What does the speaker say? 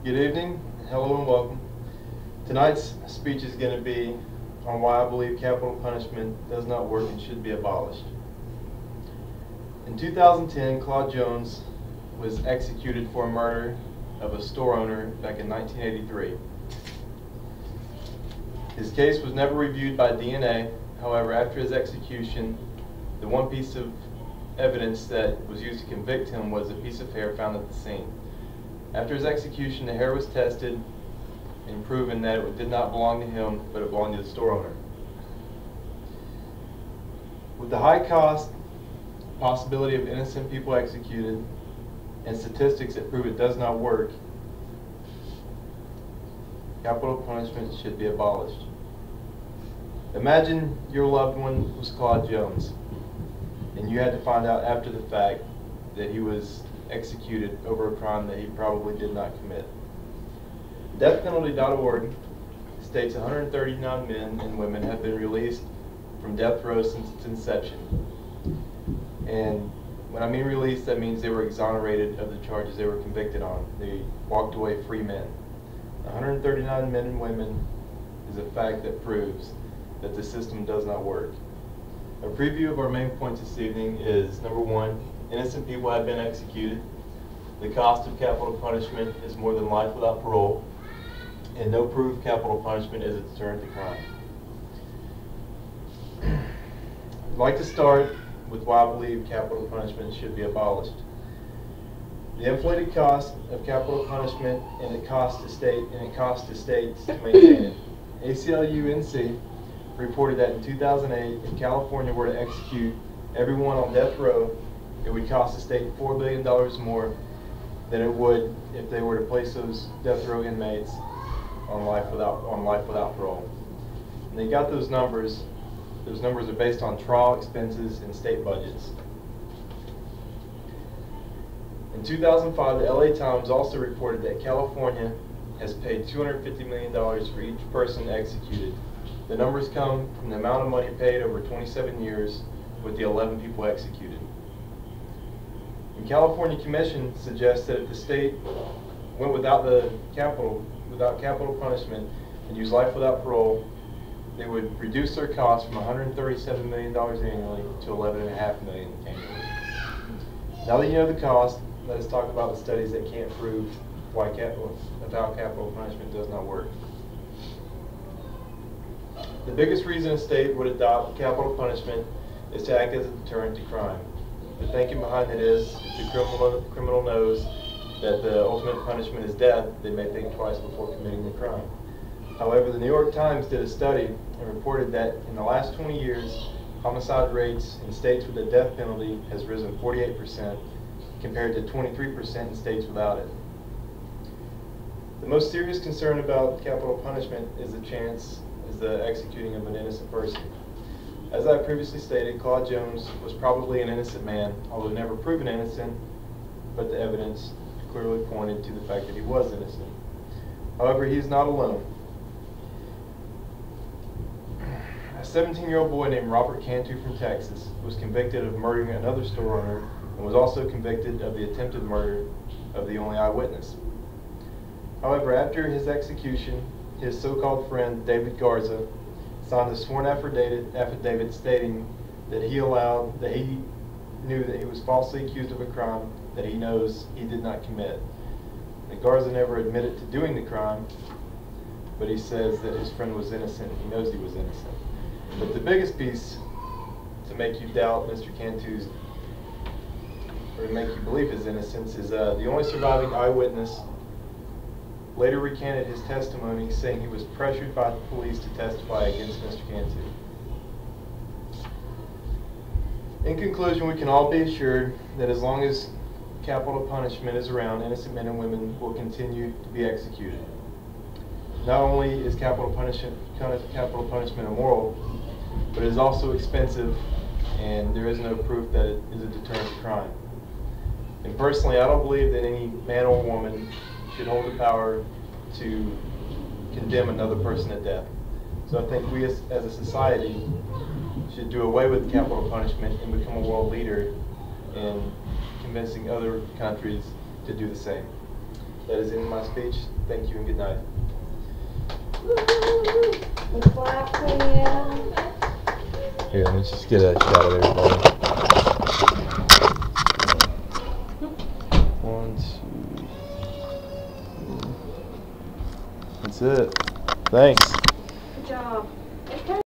Good evening, hello and welcome. Tonight's speech is going to be on why I believe capital punishment does not work and should be abolished. In 2010, Claude Jones was executed for murder of a store owner back in 1983. His case was never reviewed by DNA. However, after his execution, the one piece of evidence that was used to convict him was a piece of hair found at the scene. After his execution, the hair was tested and proven that it did not belong to him, but it belonged to the store owner. With the high cost, possibility of innocent people executed, and statistics that prove it does not work, capital punishment should be abolished. Imagine your loved one was Claude Jones, and you had to find out after the fact that he was executed over a crime that he probably did not commit. DeathPenalty.org states 139 men and women have been released from death row since its inception. And when I mean released, that means they were exonerated of the charges they were convicted on. They walked away free men. 139 men and women is a fact that proves that the system does not work. A preview of our main points this evening is, number one, innocent people have been executed. The cost of capital punishment is more than life without parole, and no proof capital punishment is a deterrent to crime. I'd like to start with why I believe capital punishment should be abolished. The inflated cost of capital punishment and it costs the states to maintain it. ACLU-NC reported that in 2008, if California were to execute everyone on death row, it would cost the state $4 billion more than it would if they were to place those death row inmates on life without parole. And they got those numbers. Those numbers are based on trial expenses and state budgets. In 2005, the LA Times also reported that California has paid $250 million for each person executed. The numbers come from the amount of money paid over 27 years with the 11 people executed. The California Commission suggests that if the state went without capital punishment and used life without parole, they would reduce their costs from $137 million annually to $11.5 million annually. Now that you know the cost, let us talk about the studies that can't prove why capital punishment does not work. The biggest reason a state would adopt capital punishment is to act as a deterrent to crime. The thinking behind it is, if the criminal knows that the ultimate punishment is death, they may think twice before committing the crime. However, the New York Times did a study and reported that in the last 20 years, homicide rates in states with the death penalty has risen 48% compared to 23% in states without it. The most serious concern about capital punishment is the executing of an innocent person. As I previously stated, Claude Jones was probably an innocent man, although never proven innocent, but the evidence clearly pointed to the fact that he was innocent. However, he is not alone. A 17-year-old boy named Robert Cantu from Texas was convicted of murdering another store owner and was also convicted of the attempted murder of the only eyewitness. However, after his execution, his so-called friend, David Garza, signed a sworn affidavit stating that he knew that he was falsely accused of a crime that he knows he did not commit. That Garza never admitted to doing the crime, but he says that his friend was innocent. He knows he was innocent. But the biggest piece to make you doubt Mr. Cantu's, or to make you believe his innocence, is the only surviving eyewitness later recanted his testimony, saying he was pressured by the police to testify against Mr. Cantu. In conclusion, we can all be assured that as long as capital punishment is around, innocent men and women will continue to be executed. Not only is capital punishment immoral, but it is also expensive, and there is no proof that it is a deterrent to crime. And personally, I don't believe that any man or woman should hold the power to condemn another person to death. So I think we as a society should do away with capital punishment and become a world leader in convincing other countries to do the same. That is the end of my speech. Thank you and good night. Let's clap for you. Here, let me just get a shot of everybody. 1, 2, 3. That's it. Thanks. Good job.